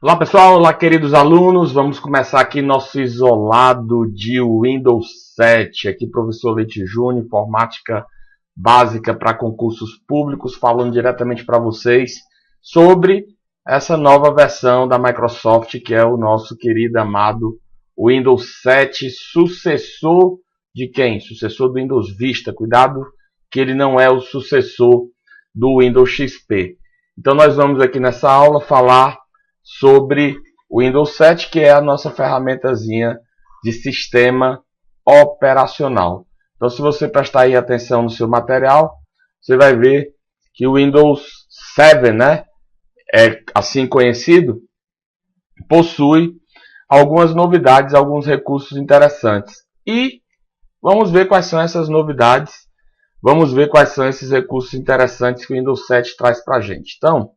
Olá pessoal, olá queridos alunos, vamos começar aqui nosso isolado de Windows 7, aqui professor Leite Júnior, informática básica para concursos públicos, falando diretamente para vocês sobre essa nova versão da Microsoft, que é o nosso querido amado Windows 7, sucessor de quem? Sucessor do Windows Vista, cuidado que ele não é o sucessor do Windows XP. Então nós vamos aqui nessa aula falar sobre o Windows 7, que é a nossa ferramentazinha de sistema operacional. Então, se você prestar aí atenção no seu material, você vai ver que o Windows 7, né, é assim conhecido, possui algumas novidades, alguns recursos interessantes. E vamos ver quais são essas novidades, vamos ver quais são esses recursos interessantes que o Windows 7 traz para a gente. Então,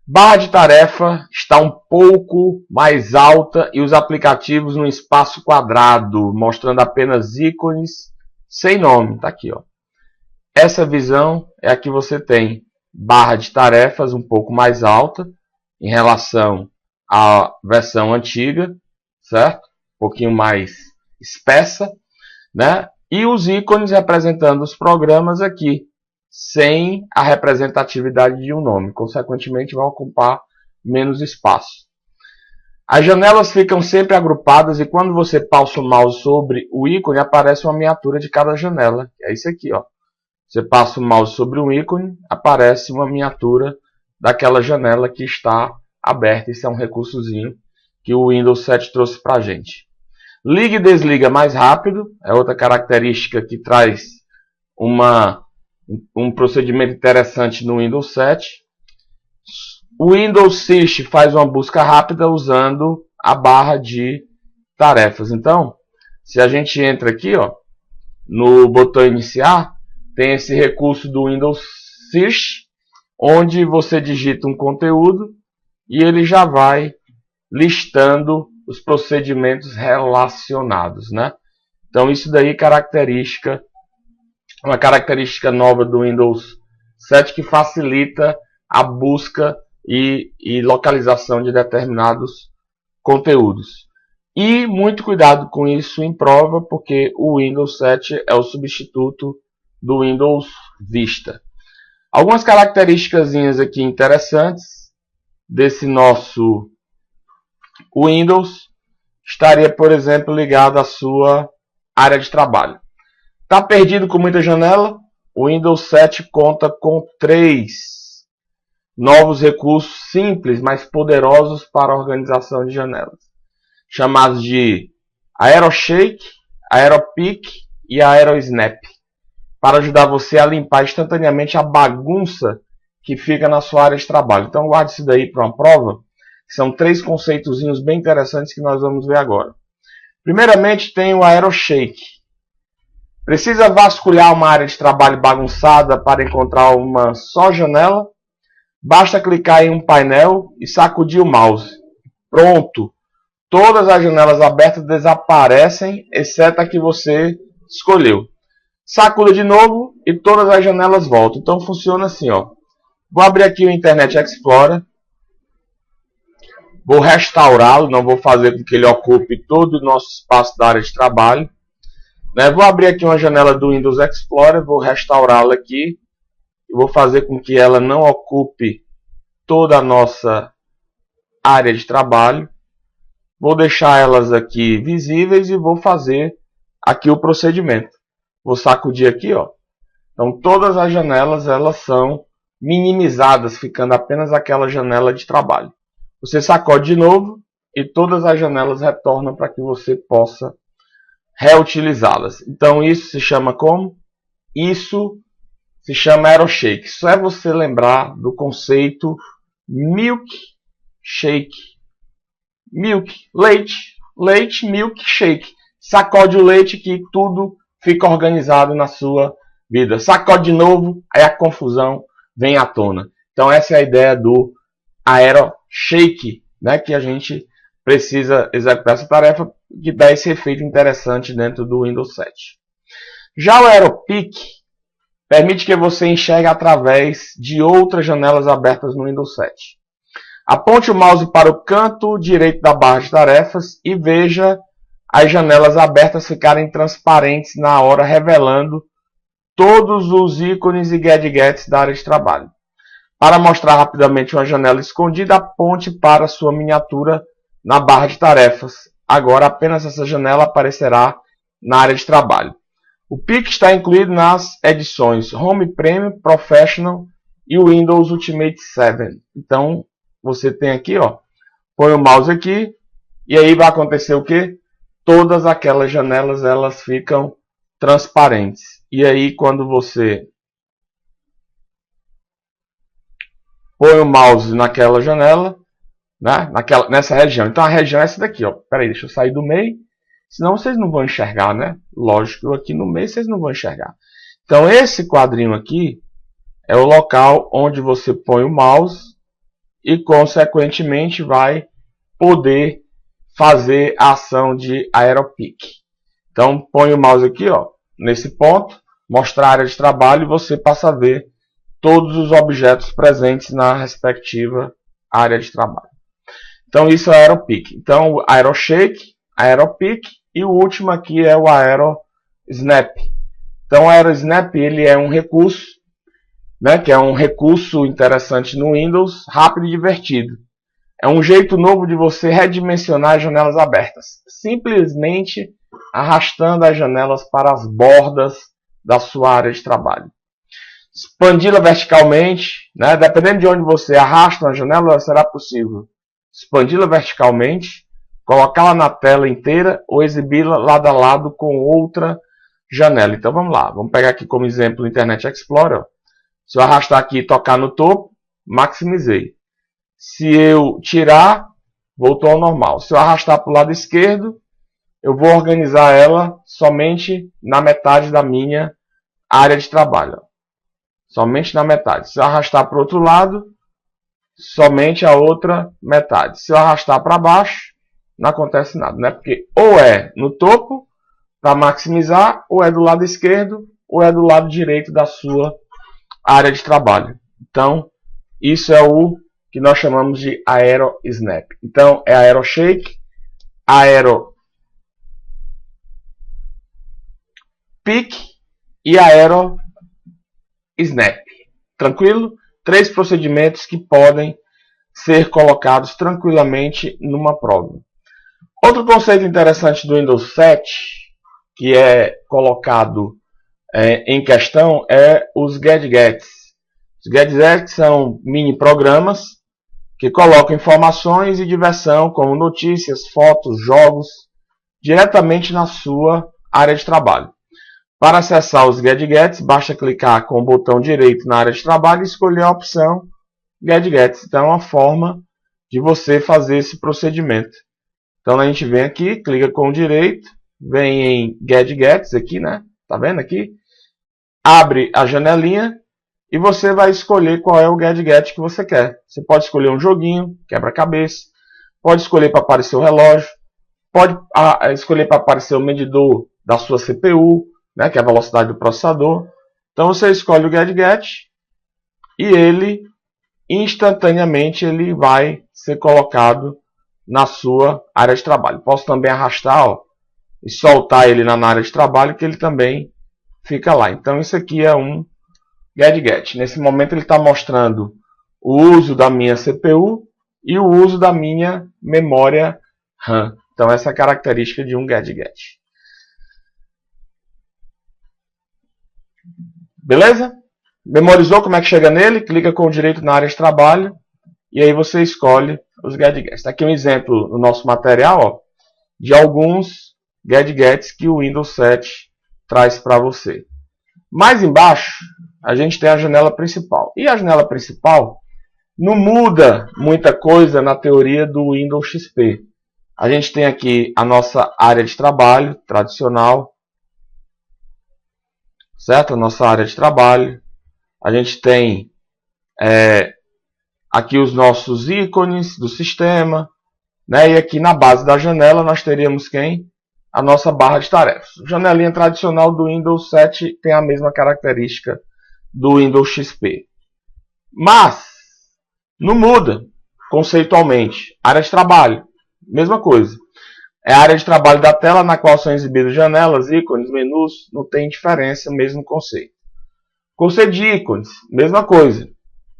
barra de tarefa está um pouco mais alta e os aplicativos no espaço quadrado, mostrando apenas ícones sem nome. Tá aqui, ó. Essa visão é a que você tem. Barra de tarefas um pouco mais alta em relação à versão antiga, certo? Um pouquinho mais espessa, né? E os ícones representando os programas aqui, sem a representatividade de um nome. Consequentemente, vão ocupar menos espaço. As janelas ficam sempre agrupadas e quando você passa o mouse sobre o ícone, aparece uma miniatura de cada janela. É isso aqui, ó. Você passa o mouse sobre um ícone, aparece uma miniatura daquela janela que está aberta. Isso é um recursozinho que o Windows 7 trouxe para a gente. Liga e desliga mais rápido, é outra característica que traz um procedimento interessante no Windows 7. O Windows Search faz uma busca rápida usando a barra de tarefas. Então, se a gente entra aqui, ó, no botão iniciar, tem esse recurso do Windows Search, onde você digita um conteúdo e ele já vai listando os procedimentos relacionados, né? Então, isso daí é uma característica nova do Windows 7 que facilita a busca e localização de determinados conteúdos. E muito cuidado com isso em prova, porque o Windows 7 é o substituto do Windows Vista. Algumas características aqui interessantes desse nosso Windows estaria, por exemplo, ligado à sua área de trabalho. Está perdido com muita janela? O Windows 7 conta com 3 novos recursos simples, mas poderosos para a organização de janelas, chamados de AeroShake, AeroPick e AeroSnap, para ajudar você a limpar instantaneamente a bagunça que fica na sua área de trabalho. Então guarde isso daí para uma prova, que são 3 conceitozinhos bem interessantes que nós vamos ver agora. Primeiramente tem o AeroShake. Precisa vasculhar uma área de trabalho bagunçada para encontrar uma só janela? Basta clicar em um painel e sacudir o mouse. Pronto! Todas as janelas abertas desaparecem, exceto a que você escolheu. Sacuda de novo e todas as janelas voltam. Então funciona assim, ó. Vou abrir aqui o Internet Explorer. Vou restaurá-lo, não vou fazer com que ele ocupe todo o nosso espaço da área de trabalho. Vou abrir aqui uma janela do Windows Explorer, vou restaurá-la aqui. E vou fazer com que ela não ocupe toda a nossa área de trabalho. Vou deixar elas aqui visíveis e vou fazer aqui o procedimento. Vou sacudir aqui, ó. Então todas as janelas elas são minimizadas, ficando apenas aquela janela de trabalho. Você sacode de novo e todas as janelas retornam para que você possa reutilizá-las. Então isso se chama como? Isso se chama AeroShake. Isso é você lembrar do conceito milkshake. Milk, leite, milkshake. Sacode o leite que tudo fica organizado na sua vida. Sacode de novo, aí a confusão vem à tona. Então essa é a ideia do AeroShake, né, que a gente precisa executar essa tarefa que dá esse efeito interessante dentro do Windows 7. Já o AeroPick permite que você enxergue através de outras janelas abertas no Windows 7. Aponte o mouse para o canto direito da barra de tarefas e veja as janelas abertas ficarem transparentes na hora, revelando todos os ícones e gadgets da área de trabalho. Para mostrar rapidamente uma janela escondida, aponte para sua miniatura na barra de tarefas. Agora apenas essa janela aparecerá na área de trabalho. O PIC está incluído nas edições Home Premium, Professional e Windows Ultimate 7. Então, você tem aqui, ó, põe o mouse aqui e aí vai acontecer o quê? Todas aquelas janelas elas ficam transparentes. E aí quando você põe o mouse naquela janela, né, nessa região. Então a região é essa daqui, ó. Peraí, deixa eu sair do meio, senão vocês não vão enxergar, né? Lógico que aqui no meio vocês não vão enxergar. Então esse quadrinho aqui é o local onde você põe o mouse e consequentemente vai poder fazer a ação de AeroPick. Então põe o mouse aqui, ó, nesse ponto, mostrar a área de trabalho e você passa a ver todos os objetos presentes na respectiva área de trabalho. Então isso é AeroPick. Então AeroShake, AeroPick e o último aqui é o AeroSnap. Então o AeroSnap ele é um recurso, né, que é um recurso interessante no Windows, rápido e divertido. É um jeito novo de você redimensionar as janelas abertas, simplesmente arrastando as janelas para as bordas da sua área de trabalho. Expandi-la verticalmente, né, dependendo de onde você arrasta a janela, será possível expandi-la verticalmente, colocá-la na tela inteira ou exibi-la lado a lado com outra janela. Então vamos lá, vamos pegar aqui como exemplo o Internet Explorer. Ó. Se eu arrastar aqui e tocar no topo, maximizei. Se eu tirar, voltou ao normal. Se eu arrastar para o lado esquerdo, eu vou organizar ela somente na metade da minha área de trabalho. Somente na metade. Se eu arrastar para o outro lado, somente a outra metade. Se eu arrastar para baixo, não acontece nada, né? Porque ou é no topo, para maximizar, ou é do lado esquerdo, ou é do lado direito da sua área de trabalho. Então, isso é o que nós chamamos de AeroSnap. Então, é AeroShake, AeroPick e AeroSnap. Tranquilo? 3 procedimentos que podem ser colocados tranquilamente numa prova. Outro conceito interessante do Windows 7, que é colocado em questão, é os gadgets. Os gadgets são mini programas que colocam informações e diversão, como notícias, fotos, jogos, diretamente na sua área de trabalho. Para acessar os gadgets, basta clicar com o botão direito na área de trabalho e escolher a opção Gadgets. Então é uma forma de você fazer esse procedimento. Então a gente vem aqui, clica com o direito, vem em Gadgets aqui, né? Tá vendo aqui? Abre a janelinha e você vai escolher qual é o gadget que você quer. Você pode escolher um joguinho, quebra-cabeça, pode escolher para aparecer o relógio, pode escolher para aparecer o medidor da sua CPU, né, que é a velocidade do processador. Então você escolhe o gadget e ele instantaneamente ele vai ser colocado na sua área de trabalho. Posso também arrastar, ó, e soltar ele na área de trabalho que ele também fica lá. Então isso aqui é um gadget. Nesse momento ele está mostrando o uso da minha CPU e o uso da minha memória RAM. Então essa é a característica de um gadget. Beleza? Memorizou como é que chega nele? Clica com o direito na área de trabalho e aí você escolhe os gadgets. Está aqui um exemplo no nosso material, ó, de alguns gadgets que o Windows 7 traz para você. Mais embaixo, a gente tem a janela principal. E a janela principal não muda muita coisa na teoria do Windows XP. A gente tem aqui a nossa área de trabalho tradicional, certo? A nossa área de trabalho. A gente tem aqui os nossos ícones do sistema, né? E aqui na base da janela nós teríamos quem? A nossa barra de tarefas. A janelinha tradicional do Windows 7 tem a mesma característica do Windows XP. Mas não muda. conceitualmente. Área de trabalho, mesma coisa. É a área de trabalho da tela na qual são exibidas janelas, ícones, menus, não tem diferença, mesmo conceito. Conceito de ícones, mesma coisa.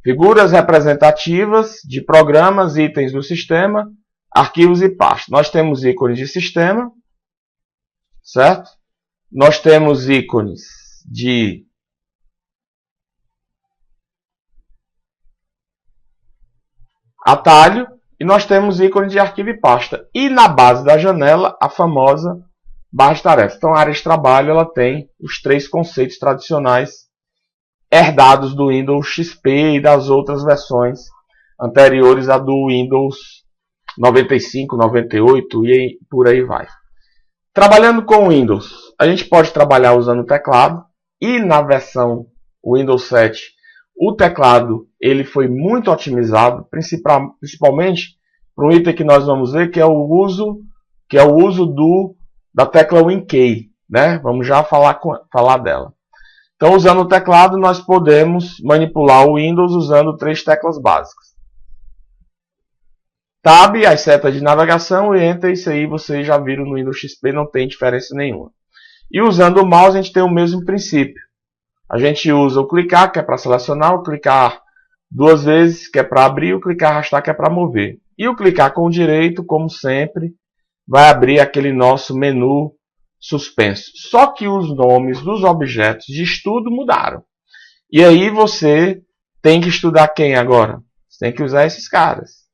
Figuras representativas de programas, itens do sistema, arquivos e pastas. Nós temos ícones de sistema, certo? Nós temos ícones de atalho e nós temos ícones de arquivo e pasta. E na base da janela, a famosa barra de tarefas. Então, a área de trabalho ela tem os três conceitos tradicionais herdados do Windows XP e das outras versões anteriores à do Windows 95, 98 e por aí vai. Trabalhando com Windows, a gente pode trabalhar usando o teclado e na versão Windows 7 o teclado ele foi muito otimizado, principalmente para um item que nós vamos ver que é o uso da tecla WinKey, né? Vamos já falar dela. Então, usando o teclado, nós podemos manipular o Windows usando três teclas básicas. Tab, as setas de navegação, e Enter, isso aí vocês já viram no Windows XP, não tem diferença nenhuma. E usando o mouse, a gente tem o mesmo princípio. A gente usa o clicar, que é para selecionar, o clicar duas vezes, que é para abrir, o clicar arrastar, que é para mover. E o clicar com o direito, como sempre, vai abrir aquele nosso menu suspenso. Só que os nomes dos objetos de estudo mudaram. E aí você tem que estudar quem agora? Você tem que usar esses caras.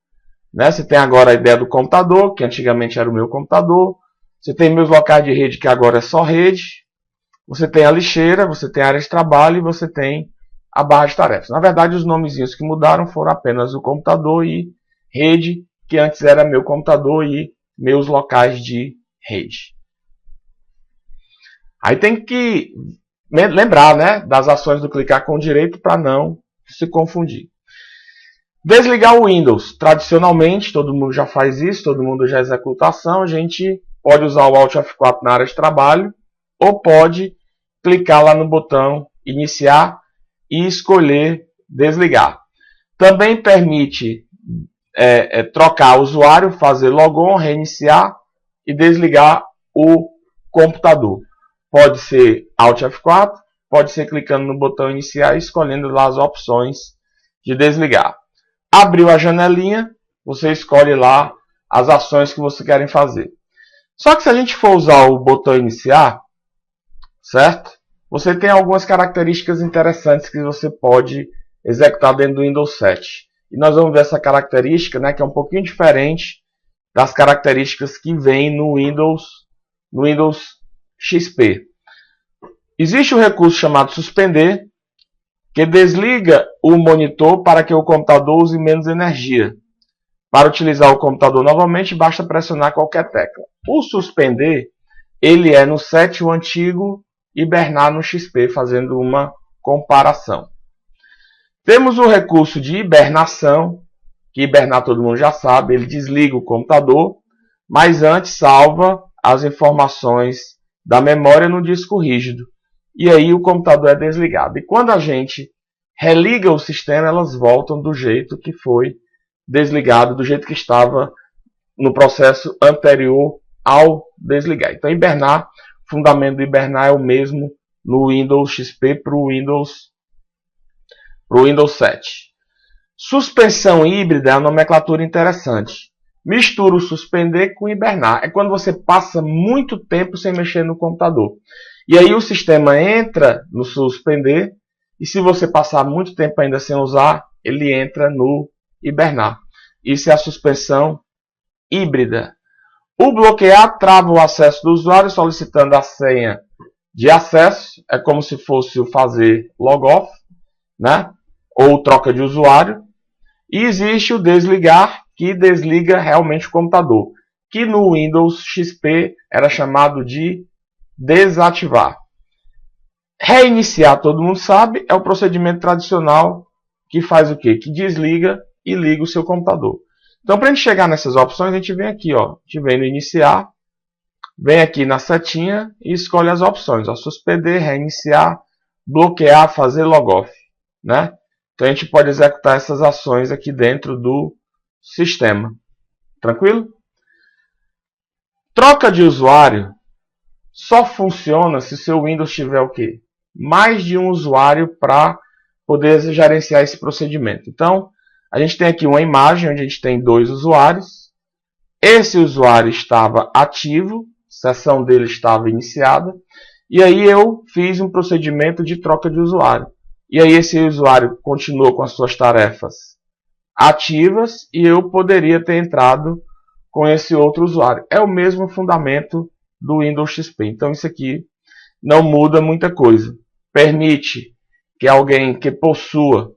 Né? Você tem agora a ideia do computador, que antigamente era o meu computador. Você tem meus locais de rede, que agora é só rede. Você tem a lixeira, você tem a área de trabalho e você tem a barra de tarefas. Na verdade, os nomezinhos que mudaram foram apenas o computador e rede, que antes era meu computador e meus locais de rede. Aí tem que lembrar, né, das ações do clicar com o direito para não se confundir. Desligar o Windows. Tradicionalmente, todo mundo já faz isso, todo mundo já executa a ação. A gente pode usar o Alt F4 na área de trabalho ou pode clicar lá no botão iniciar e escolher desligar. Também permite trocar o usuário, fazer logon, reiniciar e desligar o computador. Pode ser Alt F4, pode ser clicando no botão iniciar e escolhendo lá as opções de desligar. Abriu a janelinha, você escolhe lá as ações que você quer fazer. Só que se a gente for usar o botão iniciar, certo? Você tem algumas características interessantes que você pode executar dentro do Windows 7. E nós vamos ver essa característica, né, que é um pouquinho diferente das características que vem no Windows XP. Existe um recurso chamado suspender, que desliga o monitor para que o computador use menos energia. Para utilizar o computador novamente, basta pressionar qualquer tecla. O suspender, ele é no 7 o antigo hibernar no XP, fazendo uma comparação. Temos o recurso de hibernação, que hibernar todo mundo já sabe, ele desliga o computador, mas antes salva as informações da memória no disco rígido. E aí o computador é desligado. E quando a gente religa o sistema, elas voltam do jeito que foi desligado, do jeito que estava no processo anterior ao desligar. Então, hibernar, o fundamento do hibernar é o mesmo no Windows XP para o Windows 7. Suspensão híbrida é uma nomenclatura interessante. Mistura o suspender com hibernar. É quando você passa muito tempo sem mexer no computador. E aí o sistema entra no suspender, e se você passar muito tempo ainda sem usar, ele entra no hibernar. Isso é a suspensão híbrida. O bloquear trava o acesso do usuário solicitando a senha de acesso. É como se fosse o fazer logoff, né? Ou troca de usuário. E existe o desligar, que desliga realmente o computador, que no Windows XP era chamado de desativar. Reiniciar, todo mundo sabe, é o procedimento tradicional que faz o quê? Que desliga e liga o seu computador. Então, para a gente chegar nessas opções, a gente vem aqui, ó, a gente vem no iniciar, vem aqui na setinha e escolhe as opções, ó, suspender, reiniciar, bloquear, fazer logoff, né? Então, a gente pode executar essas ações aqui dentro do sistema. Tranquilo? Troca de usuário só funciona se seu Windows tiver o quê? Mais de um usuário para poder gerenciar esse procedimento. Então, a gente tem aqui uma imagem onde a gente tem 2 usuários. Esse usuário estava ativo, a sessão dele estava iniciada, e aí eu fiz um procedimento de troca de usuário. E aí esse usuário continuou com as suas tarefas ativas e eu poderia ter entrado com esse outro usuário. É o mesmo fundamento do Windows XP. Então isso aqui não muda muita coisa. Permite que alguém que possua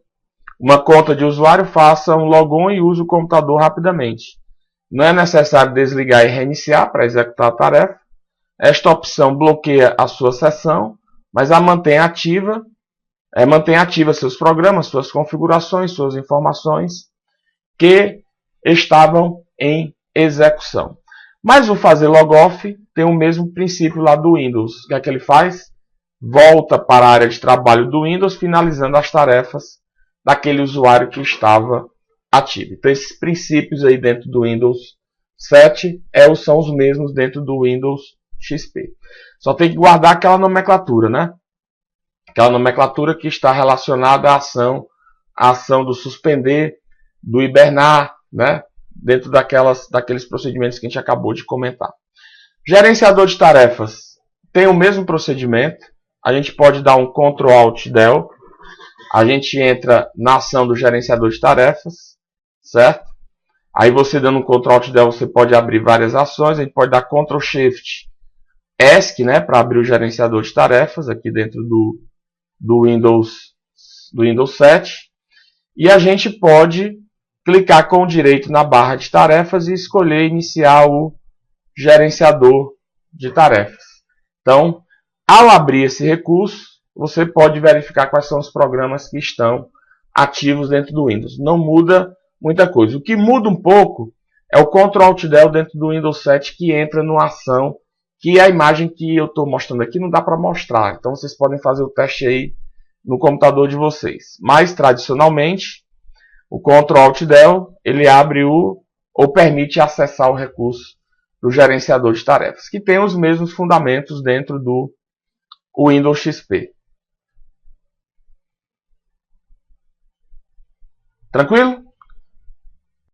uma conta de usuário faça um logon e use o computador rapidamente. Não é necessário desligar e reiniciar para executar a tarefa. Esta opção bloqueia a sua sessão, mas a mantém ativa seus programas, suas configurações, suas informações que estavam em execução. Mas o fazer logoff tem o mesmo princípio lá do Windows. O que é que ele faz? Volta para a área de trabalho do Windows, finalizando as tarefas daquele usuário que estava ativo. Então esses princípios aí dentro do Windows 7 são os mesmos dentro do Windows XP. Só tem que guardar aquela nomenclatura, né? Aquela nomenclatura que está relacionada à ação do suspender, do hibernar, né? Dentro daqueles procedimentos que a gente acabou de comentar. Gerenciador de tarefas tem o mesmo procedimento. A gente pode dar um Ctrl Alt Del. A gente entra na ação do gerenciador de tarefas, certo? Aí você dando um Ctrl Alt Del, você pode abrir várias ações. A gente pode dar Ctrl Shift ESC, né, para abrir o gerenciador de tarefas aqui dentro do Windows 7. E a gente pode clicar com o direito na barra de tarefas e escolher iniciar o gerenciador de tarefas. Então, ao abrir esse recurso, você pode verificar quais são os programas que estão ativos dentro do Windows. Não muda muita coisa. O que muda um pouco é o Ctrl Alt Del dentro do Windows 7 que entra numa ação que a imagem que eu estou mostrando aqui não dá para mostrar. Então vocês podem fazer o teste aí no computador de vocês. Mas tradicionalmente, o Ctrl Alt Del ele abre ou permite acessar o recurso do gerenciador de tarefas, que tem os mesmos fundamentos dentro do Windows XP. Tranquilo?